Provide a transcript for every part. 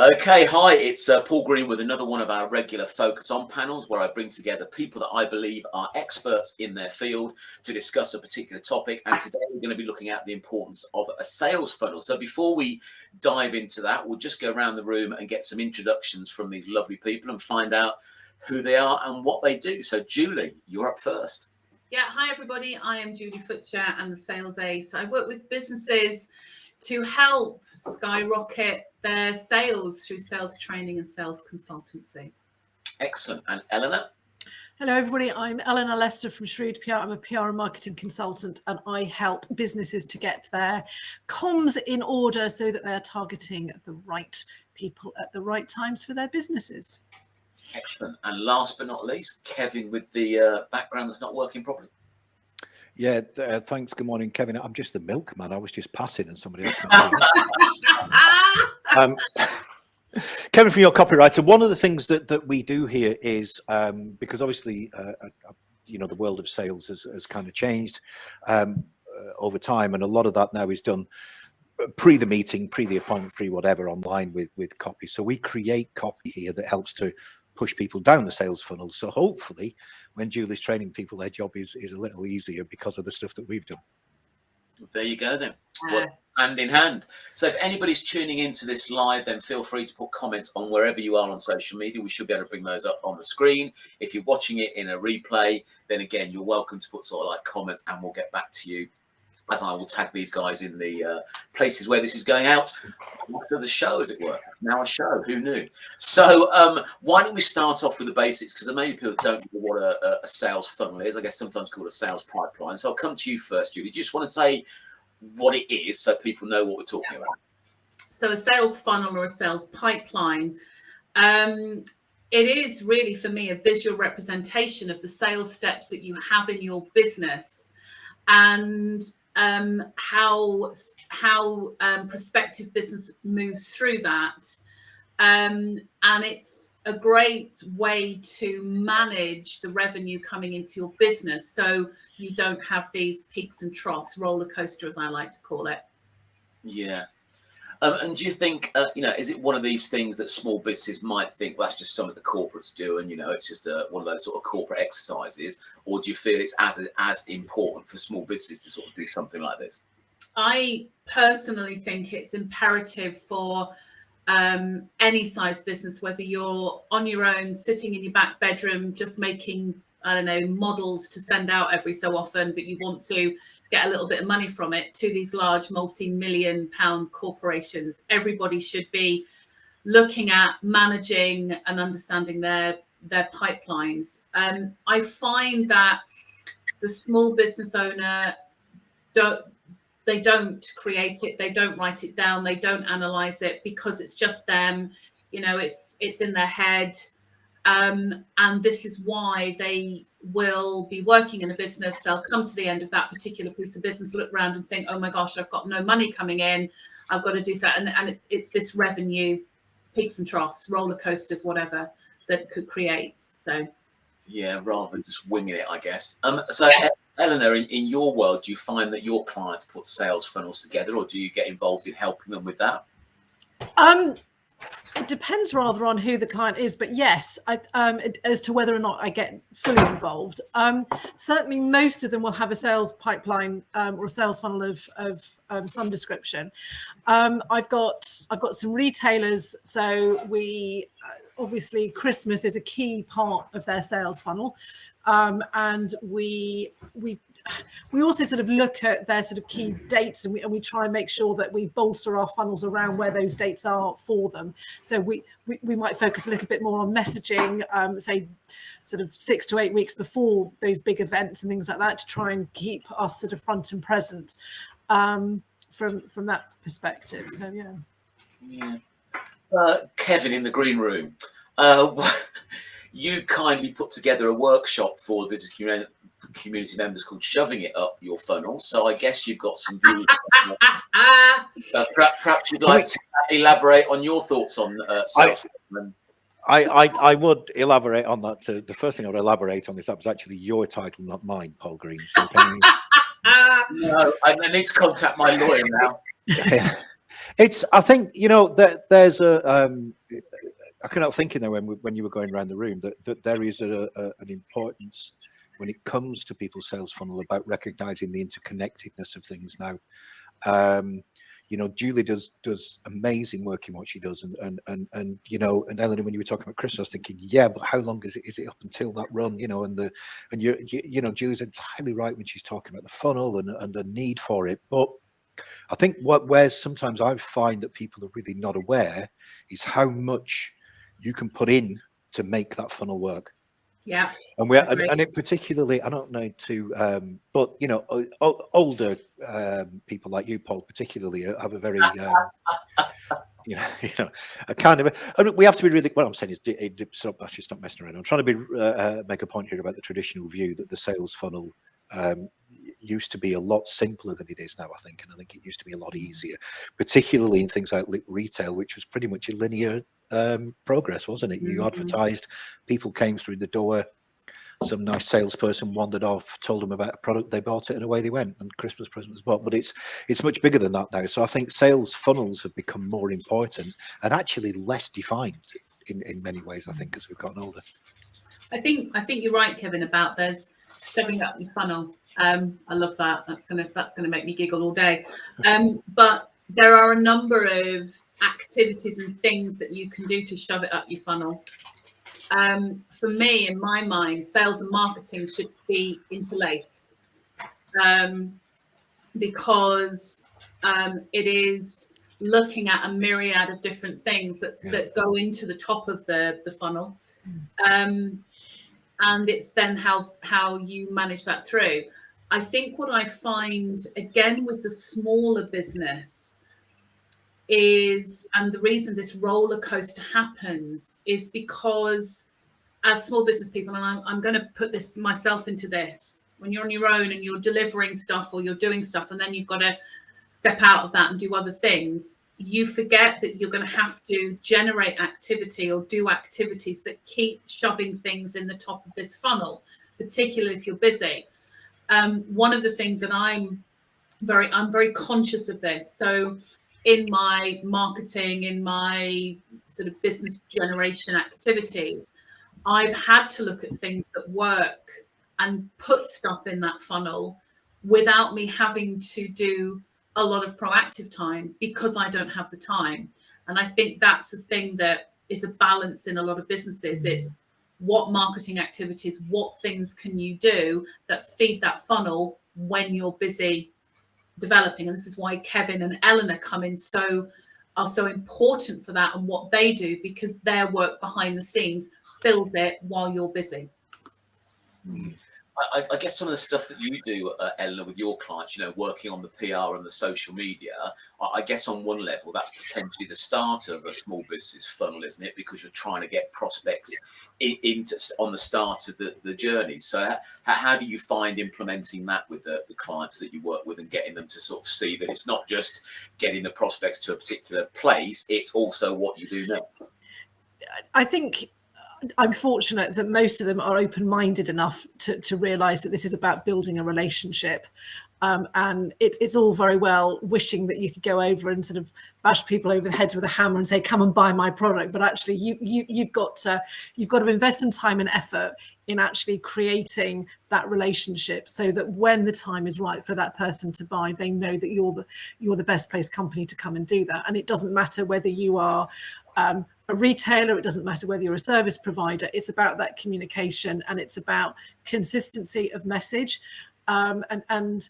Okay, hi, it's Paul Green with another one of our regular Focus On panels where I bring together people that I believe are experts in their field to discuss a particular topic. And today we're going to be looking at the importance of a sales funnel. So before we dive into that, we'll just go around the room and get some introductions from these lovely people and find out who they are and what they do. So Julie, you're up first. Yeah, hi everybody. I am Julie Futcher and the Sales Ace. I work with businesses to help skyrocket their sales through sales training and sales consultancy. Excellent. And Eleanor? Hello everybody, I'm Eleanor Lester from Shrewd PR. I'm a PR and marketing consultant and I help businesses to get their comms in order so that they're targeting the right people at the right times for their businesses. Excellent. And last but not least, Kevin with the background that's not working properly. Yeah, thanks. Good morning, Kevin. I'm just the milkman. I was just passing and somebody else. Kevin, from Your Copywriter, one of the things that we do here is, because obviously, the world of sales has kind of changed over time. And a lot of that now is done pre the meeting, pre the appointment, pre whatever online with copy. So we create copy here that helps to push people down the sales funnel. So hopefully when Julie's training people, their job is a little easier because of the stuff that we've done. There you go then. Well, hand in hand. So if anybody's tuning into this live, then feel free to put comments on wherever you are on social media. We should be able to bring those up on the screen. If you're watching it in a replay, then again, you're welcome to put sort of like comments and we'll get back to you as I will tag these guys in the places where this is going out after the show, as it were. Now a show, who knew? So why don't we start off with the basics? Because there may be people that don't know what a sales funnel is. I guess sometimes called a sales pipeline. So I'll come to you first, Julie. Do you just want to say what it is so people know what we're talking about? So a sales funnel or a sales pipeline, it is really for me a visual representation of the sales steps that you have in your business and how prospective business moves through that, and it's a great way to manage the revenue coming into your business so you don't have these peaks and troughs, roller coaster as I like to call it. Yeah. And do you think, is it one of these things that small businesses might think, well, that's just something the corporates do and, it's just one of those sort of corporate exercises? Or do you feel it's as important for small businesses to sort of do something like this? I personally think it's imperative for any size business, whether you're on your own, sitting in your back bedroom, just making, models to send out every so often, but you want to get a little bit of money from it, to these large multi-million pound corporations. Everybody should be looking at managing and understanding their pipelines. I find that the small business owner don't create it, they don't write it down, they don't analyze it because it's just them, it's in their head. And this is why they will be working in a business. They'll come to the end of that particular piece of business, look around and think, oh my gosh, I've got no money coming in. I've got to do that. And it's this revenue, peaks and troughs, roller coasters, whatever, that could create. So, yeah, rather than just winging it, I guess. Yeah. Eleanor, in your world, do you find that your clients put sales funnels together, or do you get involved in helping them with that? It depends rather on who the client is, but yes, as to whether or not I get fully involved. Certainly, most of them will have a sales pipeline or a sales funnel of some description. I've got some retailers, so we obviously Christmas is a key part of their sales funnel, and we also sort of look at their sort of key dates, and we try and make sure that we bolster our funnels around where those dates are for them. So we might focus a little bit more on messaging, say sort of 6 to 8 weeks before those big events and things like that, to try and keep us sort of front and present from that perspective. So yeah. Kevin in the green room, you kindly put together a workshop for the business community members called Shoving It Up Your Funnel. So I guess you've got some views. Perhaps you'd like to elaborate on your thoughts on sales. I would elaborate on that. So the first thing I would elaborate on is that was actually your title, not mine, Paul Green. So no, I need to contact my lawyer now. I think, you know, that there's I cannot thinking there when you were going around the room that there is an importance when it comes to people's sales funnel about recognizing the interconnectedness of things now. You know, Julie does amazing work in what she does, and you know, and Eleanor, when you were talking about Christmas, I was thinking, yeah, but how long is it up until that run? You know, and you know, Julie's entirely right when she's talking about the funnel and the need for it. But I think where sometimes I find that people are really not aware is how much you can put in to make that funnel work. Yeah. And it particularly, I don't know but you know, older people like you, Paul, particularly have a very, you know, a kind of, and we have to be really, what I'm saying is, I should stop messing around. I'm trying to be, make a point here about the traditional view that the sales funnel used to be a lot simpler than it is now, I think. And I think it used to be a lot easier, particularly in things like retail, which was pretty much a linear progress, wasn't it? You advertised, people came through the door, some nice salesperson wandered off, told them about a product, they bought it, and away they went, and Christmas present was bought. But it's much bigger than that now. So I think sales funnels have become more important and actually less defined in many ways, I think, as we've gotten older. I think you're right, Kevin, about there's shoving up your funnel. I love that. That's gonna make me giggle all day. But there are a number of activities and things that you can do to shove it up your funnel. For me, in my mind, sales and marketing should be interlaced, because it is looking at a myriad of different things that go into the top of the funnel. And it's then how you manage that through. I think what I find, again, with the smaller business is, and the reason this roller coaster happens is because as small business people, and I'm going to put this myself into this, when you're on your own and you're delivering stuff or you're doing stuff, and then you've got to step out of that and do other things, you forget that you're going to have to generate activity or do activities that keep shoving things in the top of this funnel, particularly if you're busy. One of the things that I'm very conscious of this. So in my marketing, in my sort of business generation activities, I've had to look at things that work and put stuff in that funnel without me having to do a lot of proactive time because I don't have the time. And I think that's a thing that is a balance in a lot of businesses. It's what marketing activities, what things can you do that feed that funnel when you're busy developing. And this is why Kevin and Eleanor are so important for that and what they do, because their work behind the scenes fills it while you're busy. I guess some of the stuff that you do, Eleanor, with your clients, you know, working on the PR and the social media, I guess on one level, that's potentially the start of a small business funnel, isn't it? Because you're trying to get prospects on the start of the journey. So how do you find implementing that with the clients that you work with and getting them to sort of see that it's not just getting the prospects to a particular place, it's also what you do next? I think I'm fortunate that most of them are open-minded enough to realize that this is about building a relationship. And it's all very well wishing that you could go over and sort of bash people over the heads with a hammer and say, come and buy my product. But actually, you've got to invest some time and effort in actually creating that relationship so that when the time is right for that person to buy, they know that you're the best placed company to come and do that. And it doesn't matter whether you are a retailer, it doesn't matter whether you're a service provider, it's about that communication and it's about consistency of message, and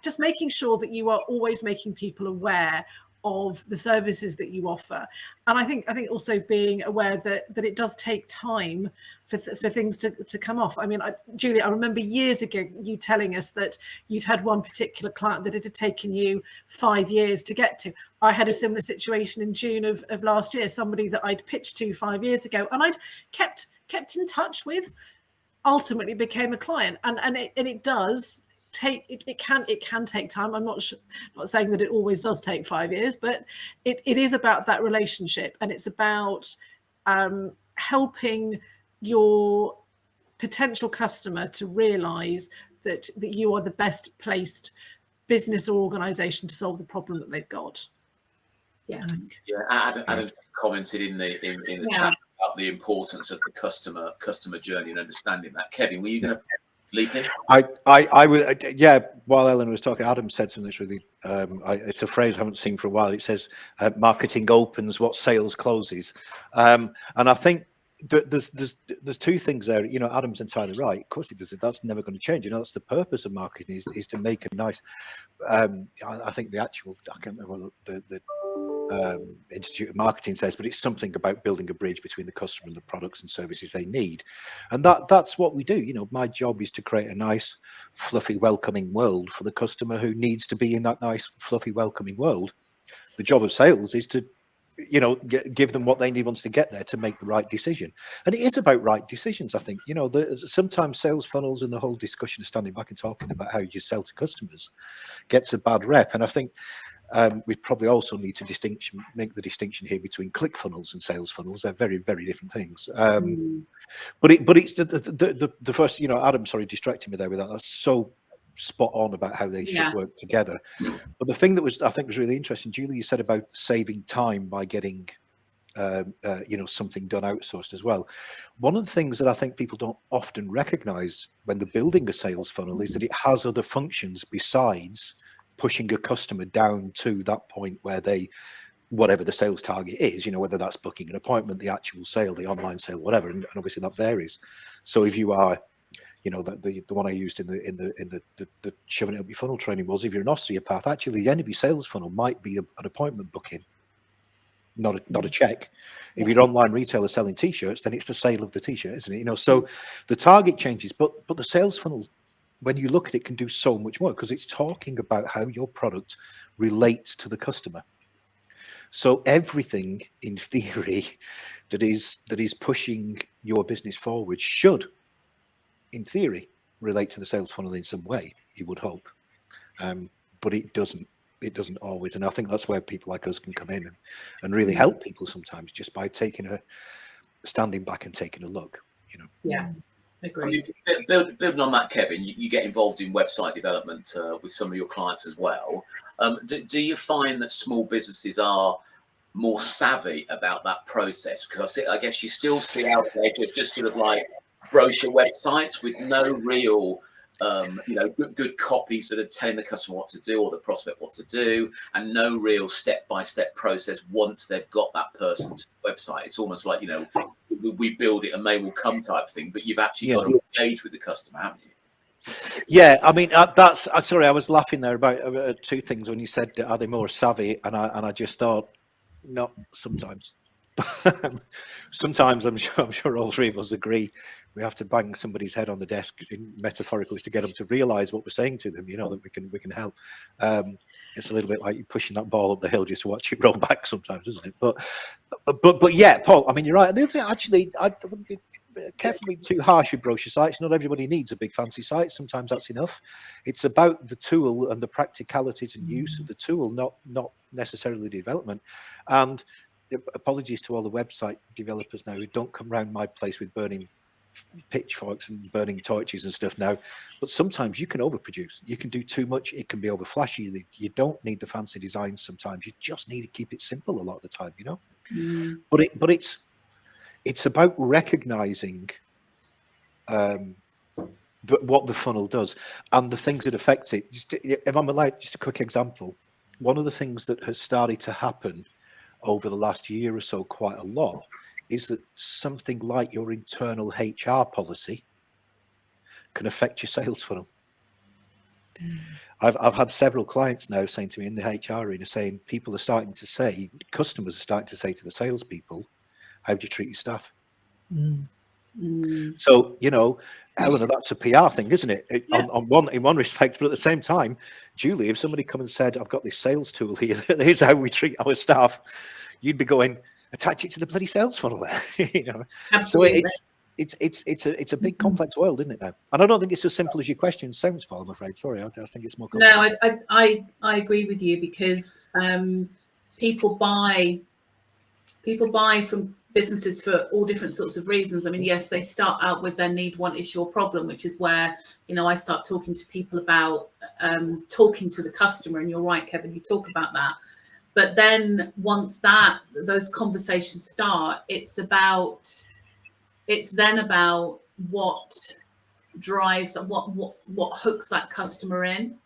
just making sure that you are always making people aware of the services that you offer. And I think also being aware that it does take time for things to come off. I mean, Julie, I remember years ago you telling us that you'd had one particular client that it had taken you 5 years to get to. I had a similar situation in June of last year, somebody that I'd pitched to 5 years ago and I'd kept in touch with, ultimately became a client. And it does take, it can take time. I'm not saying that it always does take 5 years, but it is about that relationship, and it's about helping your potential customer to realize that you are the best placed business or organization to solve the problem that they've got. Yeah. Adam commented in the chat about the importance of the customer journey and understanding that. Kevin, were you going to leap in? I would, yeah. While Ellen was talking, Adam said something that's really, it's a phrase I haven't seen for a while. It says, "Marketing opens what sales closes," and I think there's two things there. You know, Adam's entirely right. Of course, he does it. That's never going to change. You know, that's the purpose of marketing is to make a nice. I think the actual, I can't remember what the Institute of Marketing says, but it's something about building a bridge between the customer and the products and services they need, and that's what we do. You know, my job is to create a nice, fluffy, welcoming world for the customer who needs to be in that nice, fluffy, welcoming world. The job of sales is to, you know, give them what they need once they get there to make the right decision. And it is about right decisions. I think, you know, sometimes sales funnels and the whole discussion of standing back and talking about how you sell to customers gets a bad rep. And I think we probably also need to make the distinction here between click funnels and sales funnels. They're very, very different things. But it's the first, you know, Adam, sorry, distracting me there with that. That's so spot on about how they should work together. But the thing that I think was really interesting, Julie, you said about saving time by getting you know, something done outsourced as well. One of the things that I think people don't often recognize when they're building a sales funnel is that it has other functions besides pushing a customer down to that point where they, whatever the sales target is, you know, whether that's booking an appointment, the actual sale, the online sale, whatever, and obviously that varies. So if you are, you know, the one I used in the shoving it up your funnel training was, if you're an osteopath, actually the end of your sales funnel might be an appointment booking, not a check. If you're online retailer selling t-shirts, then it's the sale of the t-shirt, isn't it? You know, so the target changes, but the sales funnel, when you look at it, can do so much more because it's talking about how your product relates to the customer. So everything in theory that is pushing your business forward should, in theory, relate to the sales funnel in some way, you would hope. But it doesn't always. And I think that's where people like us can come in and really help people sometimes, just by standing back and taking a look, you know. Yeah. Agreed. Building on that, Kevin, you get involved in website development with some of your clients as well. Do you find that small businesses are more savvy about that process? Because I guess you still see out there just sort of like brochure websites with no real, you know, good copies that are telling the customer what to do or the prospect what to do, and no real step-by-step process once they've got that person to the website. It's almost like, you know, we build it and they will come type thing, but you've actually got to engage with the customer, haven't you? Yeah, I mean, that's sorry, I was laughing there about two things when you said, are they more savvy? And I just thought, no, sometimes. Sometimes I'm sure all three of us agree we have to bang somebody's head on the desk metaphorically to get them to realize what we're saying to them, you know, that we can help. It's a little bit like you're pushing that ball up the hill just to watch it roll back sometimes, isn't it? But yeah, Paul, I mean, you're right. And the other thing, actually, I wouldn't be careful being too harsh with brochure sites. Not everybody needs a big fancy site. Sometimes that's enough. It's about the tool and the practicalities and use of the tool, not necessarily the development. And apologies to all the website developers now who don't come round my place with burning pitchforks and burning torches and stuff now, but sometimes you can overproduce. You can do too much. It can be over flashy. You don't need the fancy designs. Sometimes you just need to keep it simple a lot of the time, you know. But it's about recognizing what the funnel does and the things that affect it. If I'm allowed, just a quick example. One of the things that has started to happen over the last year or so quite a lot is that something like your internal HR policy can affect your sales funnel. I've had several clients now saying to me in the HR arena, saying people are starting to say, customers are starting to say to the salespeople, how do you treat your staff? So, you know, Eleanor, that's a PR thing, isn't it? In one respect, but at the same time, Julie, if somebody come and said, I've got this sales tool here, here's how we treat our staff, you'd be going, attach it to the bloody sales funnel there. You know? Absolutely. So it's a big complex world, isn't it now? And I don't think it's as simple as your question sounds, Paul, I'm afraid. Sorry, I think it's more complex. No, I agree with you, because people buy from businesses for all different sorts of reasons. I mean, yes, they start out with their need, want, issue, or problem, which is where, you know, I start talking to people about talking to the customer. And you're right, Kevin, you talk about that. But then once those conversations start, it's then about what drives, what hooks that customer in.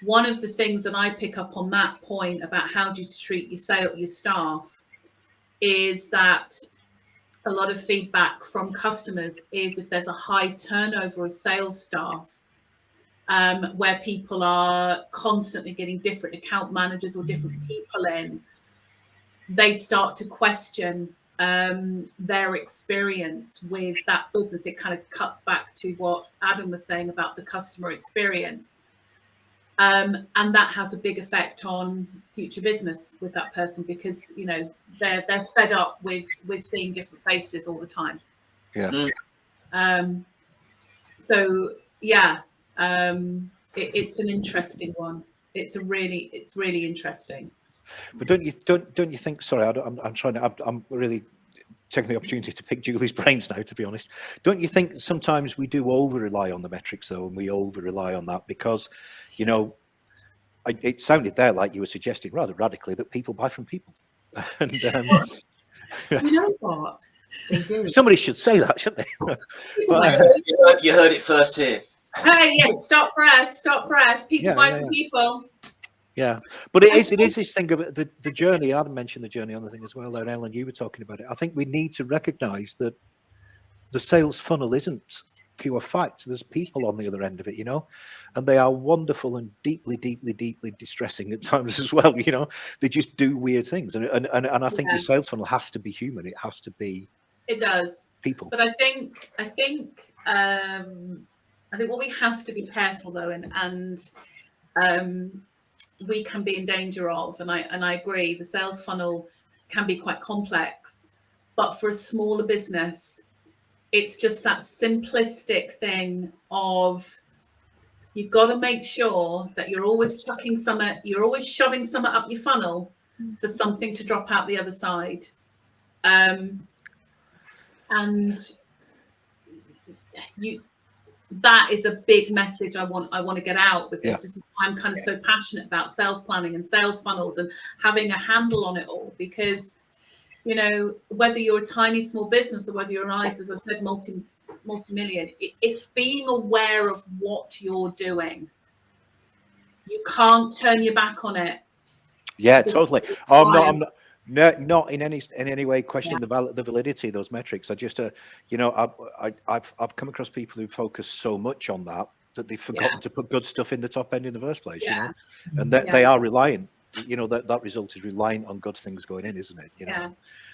One of the things that I pick up on that point about how do you treat your staff is that a lot of feedback from customers is if there's a high turnover of sales staff, where people are constantly getting different account managers or different people in, they start to question their experience with that business. It kind of cuts back to what Adam was saying about the customer experience. And that has a big effect on future business with that person, because they're fed up with seeing different faces all the time. Yeah. So yeah, it's an interesting one. It's really interesting. But don't you think? Sorry, I'm really taking the opportunity to pick Julie's brains now, to be honest. Don't you think sometimes we do over rely on the metrics though, and we over rely on that because, it sounded there like you were suggesting rather radically that people buy from people, and you know what they do. Somebody should say that, shouldn't they? You heard it first here. Hey, yes, stop press. People buy from people. Yeah, but it is this thing of the journey. Adam mentioned the journey on the thing as well, and Ellen, you were talking about it. I think we need to recognise that the sales funnel isn't pure fact. There's people on the other end of it, and they are wonderful and deeply, deeply, deeply distressing at times as well. They just do weird things, and I think your sales funnel has to be human. It has to be. It does. People. But I think what we have to be careful though, and we can be in danger of, and I agree, the sales funnel can be quite complex, but for a smaller business, it's just that simplistic thing of you've got to make sure that you're always shoving something up your funnel for something to drop out the other side. And that is a big message I want to get out with this. Yeah. This is why I'm kind of so passionate about sales planning and sales funnels and having a handle on it all, because whether you're a tiny small business or whether you're as I said, multi-million, it's being aware of what you're doing. You can't turn your back on it. Yeah, totally. I'm not in any way questioning the validity of those metrics. I just I've come across people who focus so much on that they've forgotten to put good stuff in the top end in the first place. And they are reliant. That result is reliant on good things going in, isn't it?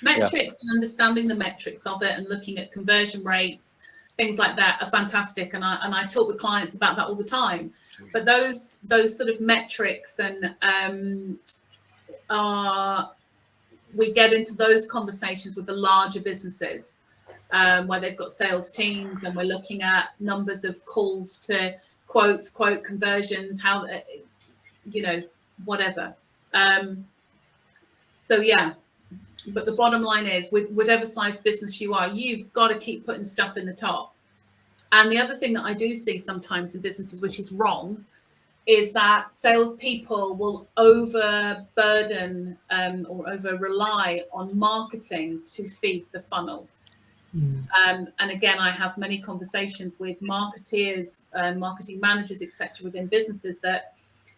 Metrics and understanding the metrics of it and looking at conversion rates, things like that are fantastic, and I talk with clients about that all the time. But those sort of metrics and we get into those conversations with the larger businesses where they've got sales teams, and we're looking at numbers of calls to quote conversions, how whatever. But the bottom line is, with whatever size business you are, you've got to keep putting stuff in the top. And the other thing that I do see sometimes in businesses, which is wrong, is that salespeople will overburden or over rely on marketing to feed the funnel. And again, I have many conversations with marketeers and marketing managers, etc., within businesses that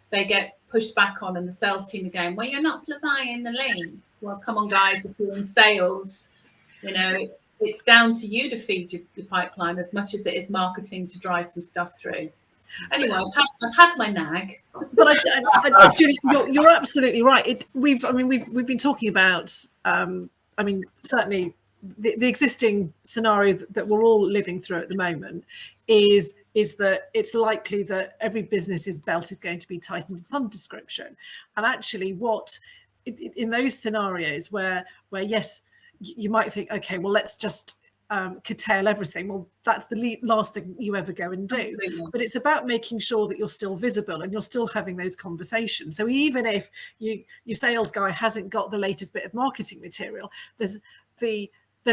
they get pushed back on, and the sales team are going, well, you're not providing the lead. Well, come on, guys, if you're in sales, it's down to you to feed your pipeline as much as it is marketing to drive some stuff through. Anyway, I've had my nag. But Julie, you're absolutely right. We've been talking about. Certainly, the existing scenario that we're all living through at the moment is that it's likely that every business's belt is going to be tightened in some description. And actually, in those scenarios where yes, you might think, okay, well, let's just curtail everything. Well, that's the last thing you ever go and do. Absolutely. But it's about making sure that you're still visible and you're still having those conversations. So even if your sales guy hasn't got the latest bit of marketing material, there's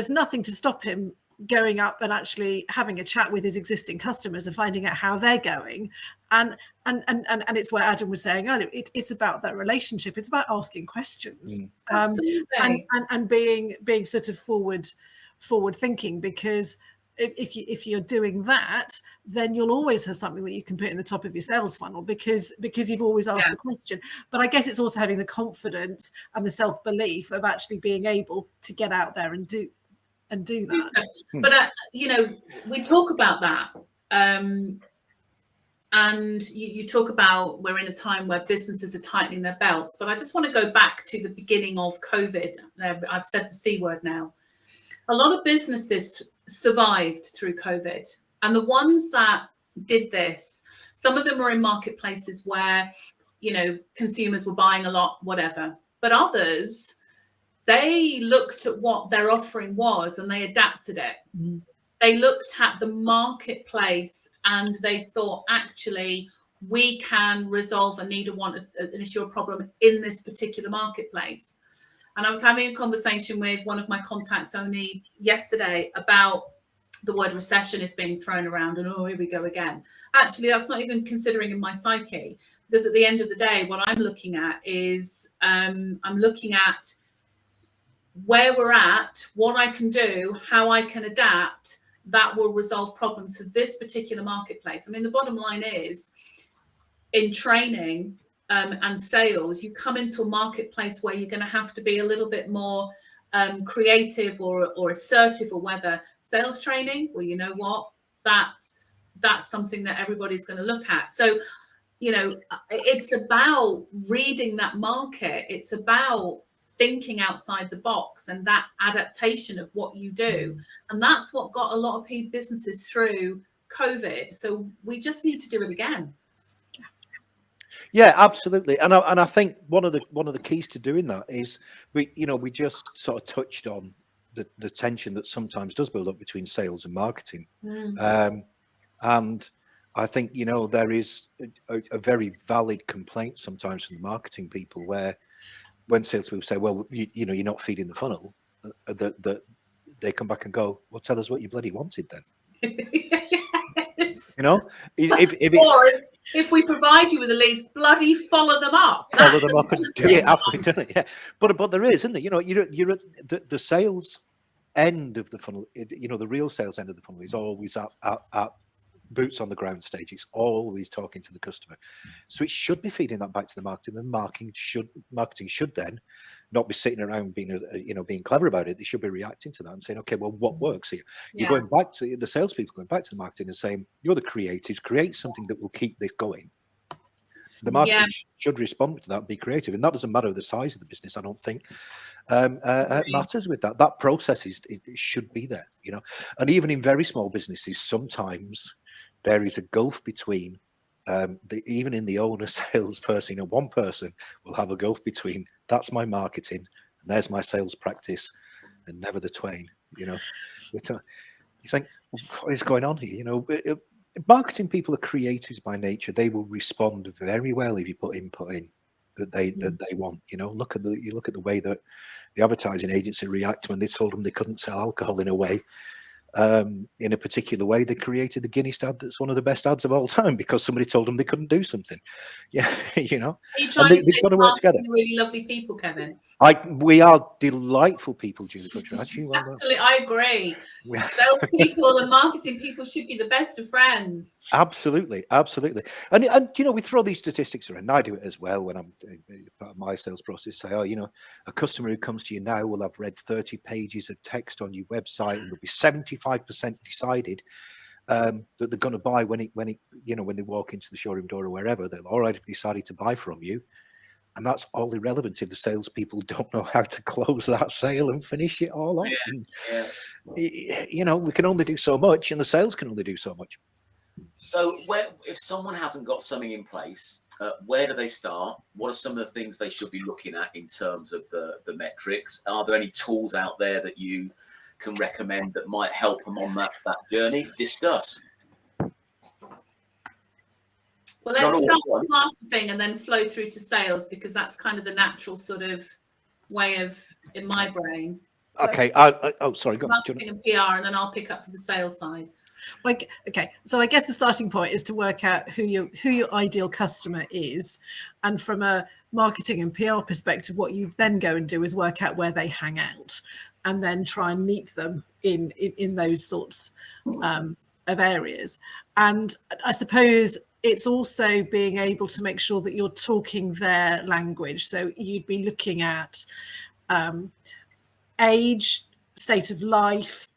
nothing to stop him going up and actually having a chat with his existing customers and finding out how they're going. And it's where Adam was saying earlier, it's about that relationship. It's about asking questions, and being sort of forward thinking, because if you're doing that, then you'll always have something that you can put in the top of your sales funnel, because you've always asked the question. But I guess it's also having the confidence and the self-belief of actually being able to get out there and do that. But you know, we talk about that, and you talk about we're in a time where businesses are tightening their belts. But I just want to go back to the beginning of COVID. I've said the C word now. A lot of businesses survived through COVID, and the ones that did this, some of them were in marketplaces where, you know, consumers were buying a lot, whatever. But others, they looked at what their offering was and they adapted it. Mm-hmm. They looked at the marketplace and they thought, actually, we can resolve a need, an issue, or problem in this particular marketplace. And I was having a conversation with one of my contacts only yesterday about the word recession is being thrown around, and oh, here we go again. Actually, that's not even considering in my psyche, because at the end of the day, what I'm looking at is I'm looking at where we're at, what I can do, how I can adapt that will resolve problems for this particular marketplace. I mean, the bottom line is, in training and sales, you come into a marketplace where you're going to have to be a little bit more creative or assertive, or whether sales training, well, you know what, that's something that everybody's going to look at. So, you know, it's about reading that market. It's about thinking outside the box and that adaptation of what you do. And that's what got a lot of businesses through COVID. So we just need to do it again. Yeah, absolutely. And I think one of the keys to doing that is we just sort of touched on the tension that sometimes does build up between sales and marketing. And I think, you know, there is a very valid complaint sometimes from the marketing people where when salespeople say, well, you know, you're not feeding the funnel, that they come back and go, well, tell us what you bloody wanted then. You know, if we provide you with the leads, bloody follow them up. Follow them up and do it after we've done it. Yeah, but there is, isn't there? You know, you're at the sales end of the funnel. You know, the real sales end of the funnel is always at boots on the ground stage. It's always talking to the customer, so it should be feeding that back to the marketing. The marketing should then not be sitting around being clever about it. They should be reacting to that and saying, okay, well, what works here? You're going back to the salespeople, going back to the marketing and saying, you're the creatives, create something that will keep this going. The marketing should respond to that and be creative, and that doesn't matter the size of the business. I don't think matters with that. That process it should be there, you know. And even in very small businesses, sometimes there is a gulf between even in the owner salesperson, one person will have a gulf between that's my marketing and there's my sales practice, and never the twain. You know, you think, what is going on here? You know, marketing people are creatives by nature. They will respond very well if you put input in that they want. You know, look at the way that the advertising agency react when they told them they couldn't sell alcohol in a particular way. They created the Guinness ad that's one of the best ads of all time because somebody told them they couldn't do something. Yeah, you know. And they've got to work together. Really lovely people, Kevin. We are delightful people, Julie Butcher. Absolutely, I agree. Sales people and marketing people should be the best of friends. Absolutely. And you know, we throw these statistics around. And I do it as well when I'm part of my sales process. Say, oh, you know, a customer who comes to you now will have read 30 pages of text on your website, and there'll be 75% decided that they're going to buy when they walk into the showroom door or wherever. They'll already decided to buy from you. And that's all irrelevant if the salespeople don't know how to close that sale and finish it all off. You know, we can only do so much, and the sales can only do so much. So, if someone hasn't got something in place, where do they start? What are some of the things they should be looking at in terms of the metrics? Are there any tools out there that you can recommend that might help them on that journey? Discuss. Well, let's start with marketing and then flow through to sales, because that's kind of the natural sort of way of in my brain. So, Okay. Sorry. Go on. Marketing and PR, and then I'll pick up for the sales side. like, okay, so I guess the starting point is to work out who your ideal customer is, and from a marketing and PR perspective, what you then go and do is work out where they hang out, and then try and meet them in those sorts of areas. And I suppose it's also being able to make sure that you're talking their language. So you'd be looking at age, state of life,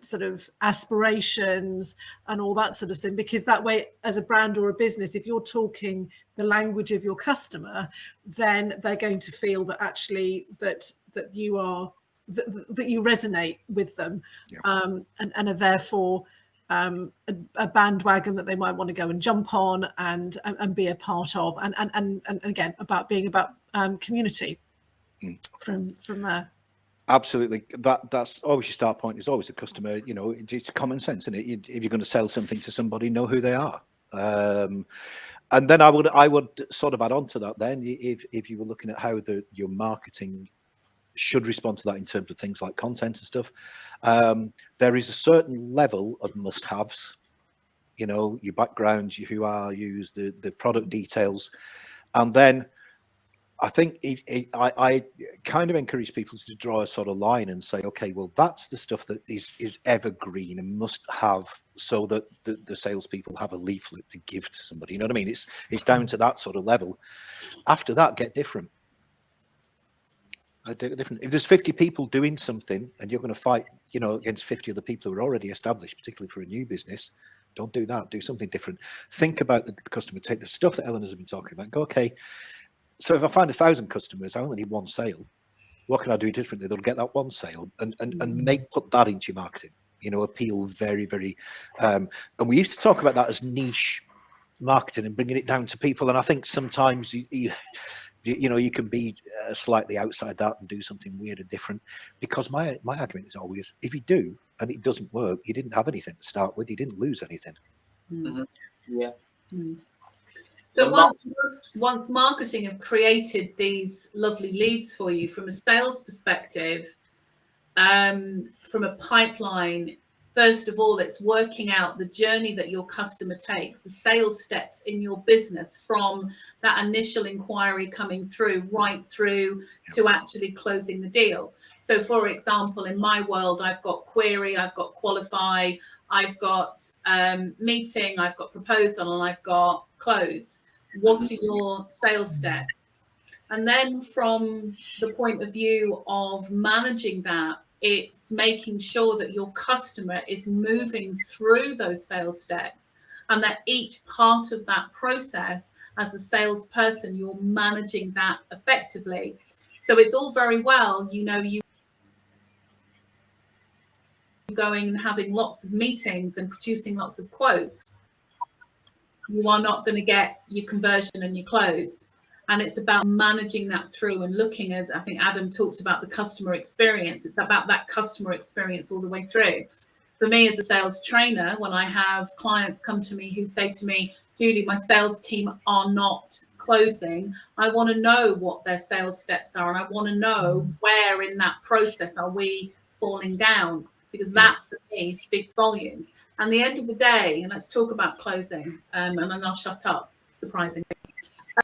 sort of aspirations and all that sort of thing, because that way, as a brand or a business, if you're talking the language of your customer, then they're going to feel that actually that you are that you resonate with them. Yeah. And are therefore a bandwagon that they might want to go and jump on and be a part of, and again about being about community from there. Absolutely. That's always your start point, is always the customer. You know, it's common sense, isn't it? If you're going to sell something to somebody, know who they are. And then I would sort of add on to that then, if you were looking at how your marketing should respond to that in terms of things like content and stuff, there is a certain level of must-haves. You know, your background, who you are, use the product details, and then I think I kind of encourage people to draw a sort of line and say, okay, well, that's the stuff that is evergreen and must have, so that the salespeople have a leaflet to give to somebody. You know what I mean? It's down to that sort of level. After that, get different. If there's 50 people doing something and you're going to fight, you know, against 50 other people who are already established, particularly for a new business, don't do that. Do something different. Think about the customer. Take the stuff that Eleanor's been talking about and go, okay, so if I find 1,000 customers, I only need one sale. What can I do differently that'll get that one sale? And put that into your marketing. You know, appeal very, very. And we used to talk about that as niche marketing and bringing it down to people. And I think sometimes you can be slightly outside that and do something weird and different. Because my argument is always, if you do and it doesn't work, you didn't have anything to start with. You didn't lose anything. Mm-hmm. Yeah. Mm. So once marketing have created these lovely leads for you from a sales perspective, from a pipeline, first of all, it's working out the journey that your customer takes, the sales steps in your business from that initial inquiry coming through right through to actually closing the deal. So for example, in my world, I've got query, I've got qualify, I've got meeting, I've got proposal, and I've got close. What are your sales steps? And then from the point of view of managing that, it's making sure that your customer is moving through those sales steps, and that each part of that process, as a salesperson, you're managing that effectively. So it's all very well, you know, you going and having lots of meetings and producing lots of quotes. You are not going to get your conversion and your close. And it's about managing that through and looking, as I think Adam talked about, the customer experience. It's about that customer experience all the way through. For me as a sales trainer, when I have clients come to me who say to me, Julie, my sales team are not closing, I want to know what their sales steps are. And I want to know where in that process are we falling down, because that for me speaks volumes. And the end of the day, and let's talk about closing, and then I'll shut up, surprisingly.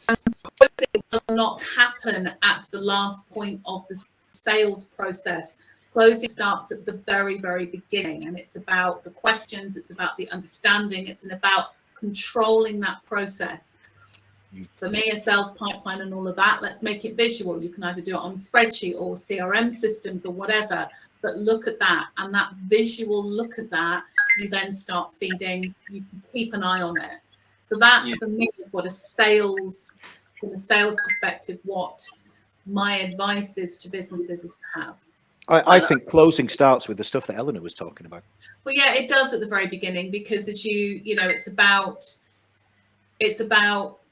Closing does not happen at the last point of the sales process. Closing starts at the very, very beginning, and it's about the questions, it's about the understanding, it's about controlling that process. For me, a sales pipeline and all of that, let's make it visual. You can either do it on a spreadsheet or CRM systems or whatever, but look at that, and that visual look at that, you then start feeding, you can keep an eye on it. So that for me is what from a sales perspective, what my advice is to businesses is to have. I think closing starts with the stuff that Eleanor was talking about. Well, yeah, it does at the very beginning, because as you know, it's about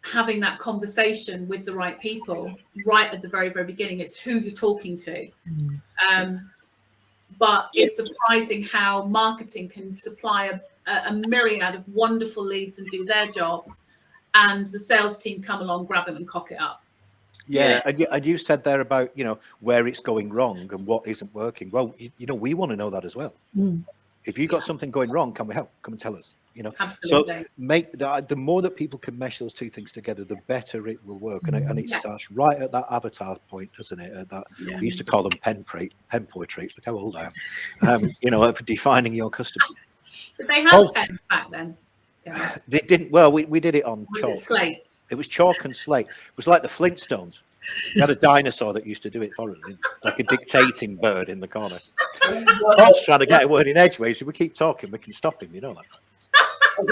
having that conversation with the right people right at the very, very beginning. It's who you're talking to. But it's surprising how marketing can supply a myriad of wonderful leads and do their jobs, and the sales team come along, grab them and cock it up. Yeah, and you said there about, you know, where it's going wrong and what isn't working. Well, you know, we want to know that as well. If you've got something going wrong, can we help? Come and tell us. You know, Absolutely. so make the more that people can mesh those two things together, the better it will work. And it starts right at that avatar point, doesn't it? At that we used to call them pen portraits. Look how old I am. You know, for defining your customer. Did they have pens back then? Yeah. They didn't. Well, we did it on Was chalk. it slates? It was chalk and slate. It was like the Flintstones. We had a dinosaur that used to do it for us, like a dictating bird in the corner. Paul's trying to get a word in edgeways. If we keep talking, we can stop him. You know that. I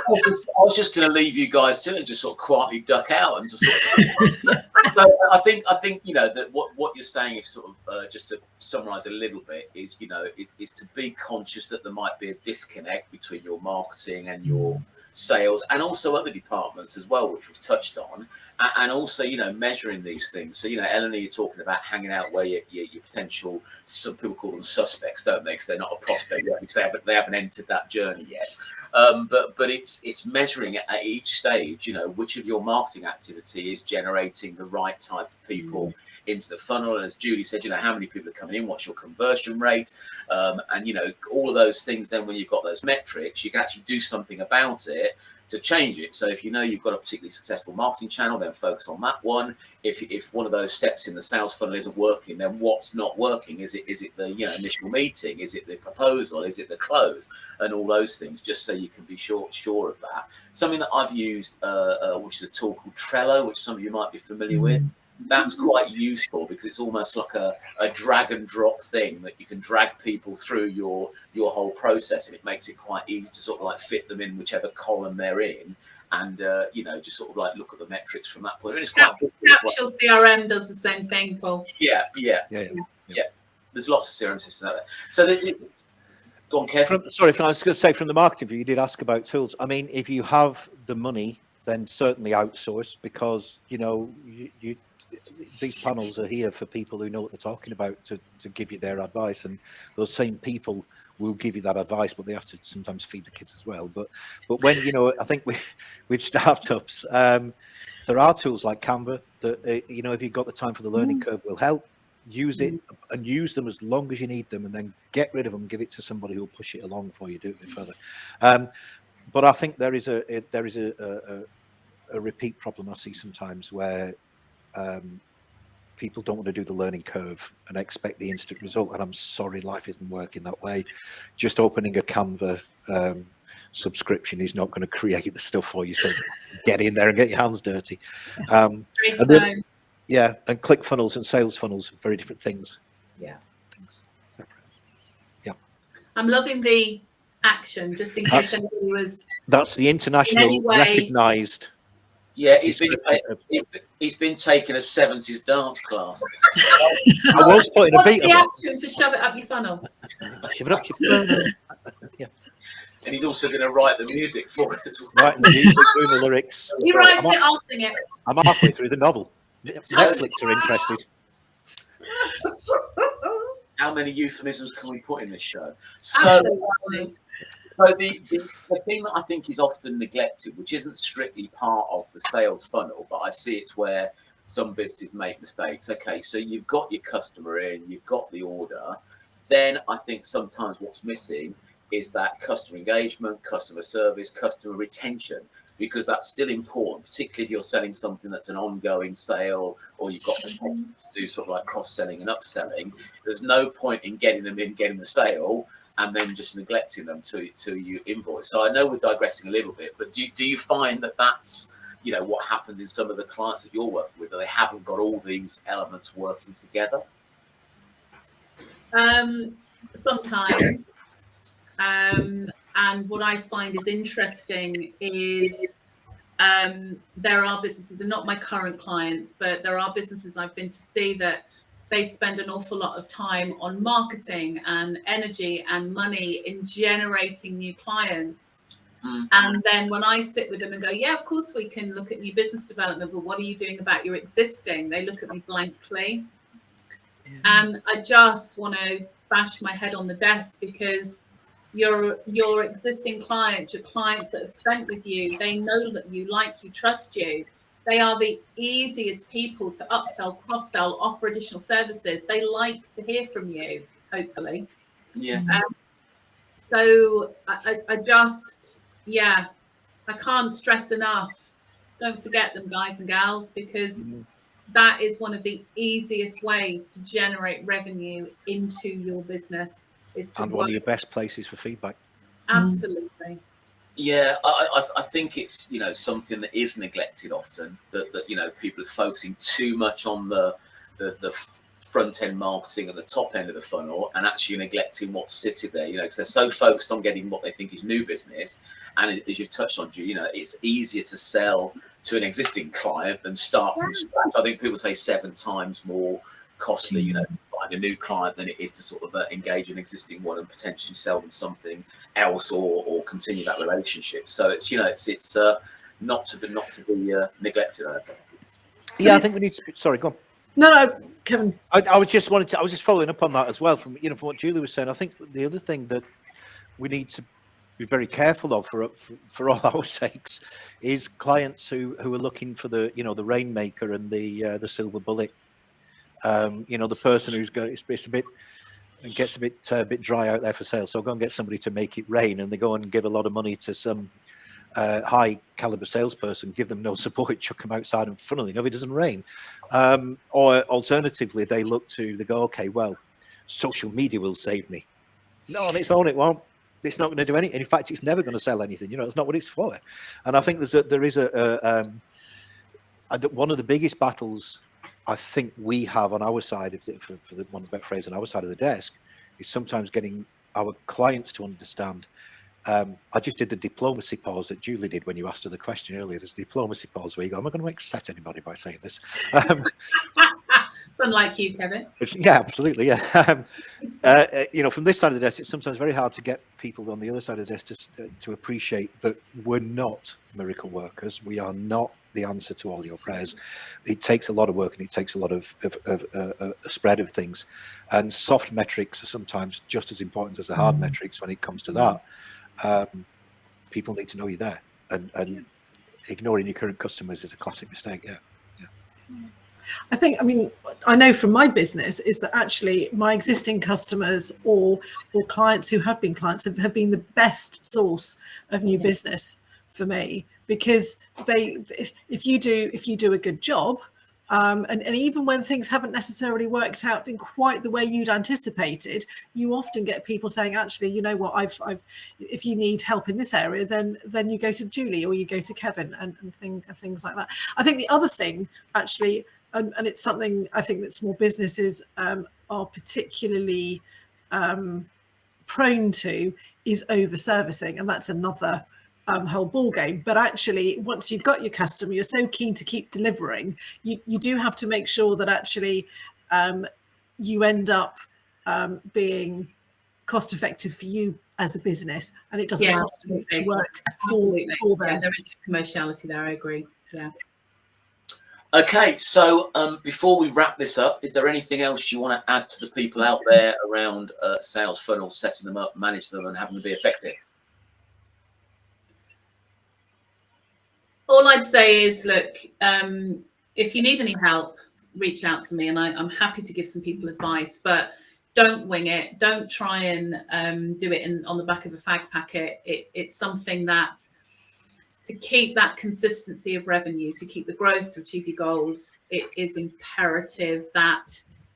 was just going to leave you guys to it and just sort of quietly duck out and just sort of. So I think you know that what you're saying, if sort of just to summarise a little bit, is you know is to be conscious that there might be a disconnect between your marketing and your sales and also other departments as well, which we've touched on, and also you know measuring these things. So you know, Eleanor, you're talking about hanging out where your potential, some people call them suspects, don't they? Because they're not a prospect yet, because they haven't entered that journey yet. But it's measuring at each stage, you know, which of your marketing activity is generating the right type of people into the funnel. And as Julie said, you know, how many people are coming in, what's your conversion rate, and you know, all of those things. Then when you've got those metrics, you can actually do something about it to change it. So if you know you've got a particularly successful marketing channel, then focus on that one. If one of those steps in the sales funnel isn't working, then what's not working? Is it the initial meeting? Is it the proposal? Is it the close? And all those things, just so you can be sure of that. Something that I've used, which is a tool called Trello, which some of you might be familiar with. That's quite useful because it's almost like a drag and drop thing that you can drag people through your whole process, and it makes it quite easy to sort of like fit them in whichever column they're in, and just sort of like look at the metrics from that point. And it's quite Capsule CRM does the same thing, Paul. Yeah. There's lots of CRM systems out there. So go on, Kev. I was going to say, from the marketing view, you did ask about tools. I mean, if you have the money, then certainly outsource, because you know these panels are here for people who know what they're talking about to give you their advice, and those same people will give you that advice, but they have to sometimes feed the kids as well. But when I think with startups, there are tools like Canva that if you've got the time for the learning curve, will help. Use it and use them as long as you need them, and then get rid of them. Give it to somebody who'll push it along for you. Do it a bit further. But I think there is a repeat problem I see sometimes where people don't want to do the learning curve and expect the instant result. And I'm sorry, life isn't working that way. Just opening a Canva subscription is not going to create the stuff for you. So get in there and get your hands dirty. And ClickFunnels and sales funnels, very different things. Yeah. Yeah. I'm loving the action, just in case anybody was. That's the international recognised. Yeah, he's been taking a 70s dance class. I was putting a beat on it. What's the action for shove it up your funnel? Shove it up your funnel. Yeah. And he's also going to write the music for it as well. Writing the music, doing the lyrics. He writes it, I'll sing it. I'm halfway through the novel. Netflix are interested. How many euphemisms can we put in this show? So the thing that I think is often neglected, which isn't strictly part of the sales funnel, but I see it's where some businesses make mistakes. Okay, so you've got your customer in, you've got the order. Then I think sometimes what's missing is that customer engagement, customer service, customer retention, because that's still important, particularly if you're selling something that's an ongoing sale, or you've got to do sort of like cross-selling and upselling. There's no point in getting them in, getting the sale, and then just neglecting them to you invoice. So I know we're digressing a little bit, but do you find that that's what happens in some of the clients that you're working with, that they haven't got all these elements working together? Sometimes. And what I find is interesting is there are businesses, and not my current clients, but there are businesses I've been to see that they spend an awful lot of time on marketing and energy and money in generating new clients. And then when I sit with them and go, yeah, of course we can look at new business development, but what are you doing about your existing? They look at me blankly. And I just want to bash my head on the desk, because your existing clients, your clients that have spent with you, they know that you like you, trust you. They are the easiest people to upsell, cross-sell, offer additional services. They like to hear from you, hopefully. Yeah. So I just, yeah, I can't stress enough. Don't forget them, guys and gals, because that is one of the easiest ways to generate revenue into your business. Is to And one of your best places for feedback. Absolutely. Yeah, I think it's, you know, something that is neglected often, that you know, people are focusing too much on the front end marketing and the top end of the funnel, and actually neglecting what's sitting there, you know, because they're so focused on getting what they think is new business. And as you've touched on, you know, it's easier to sell to an existing client than start from scratch. I think people say 7 times more costly, you know, to find a new client than it is to sort of engage an existing one and potentially sell them something else or continue that relationship. So it's, you know, it's not to be neglected, I think. Yeah, I think we need to. Sorry, go on. No, Kevin. I was just following up on that as well from what Julie was saying. I think the other thing that we need to be very careful of for all our sakes is clients who are looking for the rainmaker and the silver bullet. The person who's got it's a bit gets a bit dry out there for sale, so go and get somebody to make it rain, and they go and give a lot of money to some high caliber salesperson, give them no support, chuck them outside, and funnily enough, it doesn't rain. Or alternatively, they go, okay, well, social media will save me. No, on its own, it won't. It's not going to do anything. In fact, it's never going to sell anything. It's not what it's for. And I think there is one of the biggest battles I think we have on our side, for the one better phrase, on our side of the desk, is sometimes getting our clients to understand. I just did the diplomacy pause that Julie did when you asked her the question earlier. There's a diplomacy pause where you go, am I going to upset anybody by saying this? Unlike you, Kevin. Yeah, absolutely. Yeah. From this side of the desk, it's sometimes very hard to get people on the other side of the desk to appreciate that we're not miracle workers. We are not the answer to all your prayers. It takes a lot of work, and it takes a lot of a spread of things. And soft metrics are sometimes just as important as the hard metrics when it comes to that. People need to know you're there, and ignoring your current customers is a classic mistake. Yeah. I know from my business is that actually my existing customers or clients who have been clients have been the best source of new business for me, because if you do a good job, and even when things haven't necessarily worked out in quite the way you'd anticipated, you often get people saying, actually, you know what, I've if you need help in this area, then you go to Julie or you go to Kevin and things like that. I think the other thing actually, and it's something I think that small businesses are particularly prone to, is over servicing, and that's another whole ball game. But actually, once you've got your customer, you're so keen to keep delivering, you do have to make sure that actually you end up being cost effective for you as a business, and it doesn't cost too much work for them. Yeah, there is commerciality there, I agree. Yeah. Okay, so before we wrap this up, is there anything else you want to add to the people out there around sales funnels, setting them up, manage them, and having them be effective? All I'd say is, look, if you need any help, reach out to me, and I'm happy to give some people advice, but don't wing it. Don't try and do it on the back of a fag packet. It's something that, to keep that consistency of revenue, to keep the growth, to achieve your goals, it is imperative that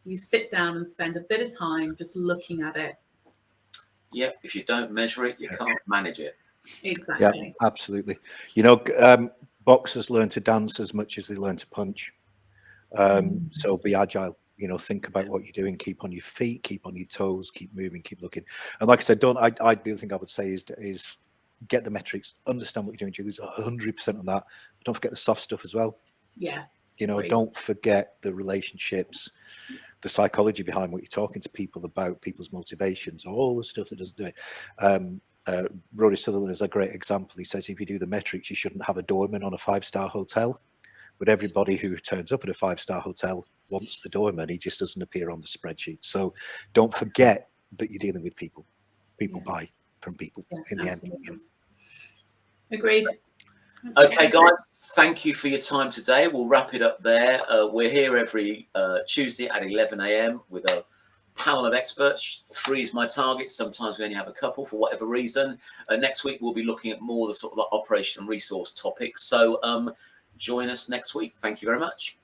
you sit down and spend a bit of time just looking at it. Yeah, if you don't measure it, you can't manage it. Exactly. Yeah, absolutely. Boxers learn to dance as much as they learn to punch. So be agile. Think about what you're doing. Keep on your feet. Keep on your toes. Keep moving. Keep looking. And like I said, the other thing I would say is get the metrics. Understand what you're doing. Julie's 100% on that. But don't forget the soft stuff as well. Yeah. Great. Don't forget the relationships, the psychology behind what you're talking to people about, people's motivations, all the stuff that doesn't do it. Rory Sutherland is a great example. He says if you do the metrics, you shouldn't have a doorman on a 5-star hotel. But everybody who turns up at a 5-star hotel wants the doorman. He just doesn't appear on the spreadsheet. So don't forget that you're dealing with people. People buy from people in the end. Agreed. Okay, guys, thank you for your time today. We'll wrap it up there. We're here every Tuesday at 11 a.m. with a panel of experts. 3 is my target. Sometimes we only have a couple for whatever reason. Next week, we'll be looking at more the sort of like operation and resource topics. So join us next week. Thank you very much.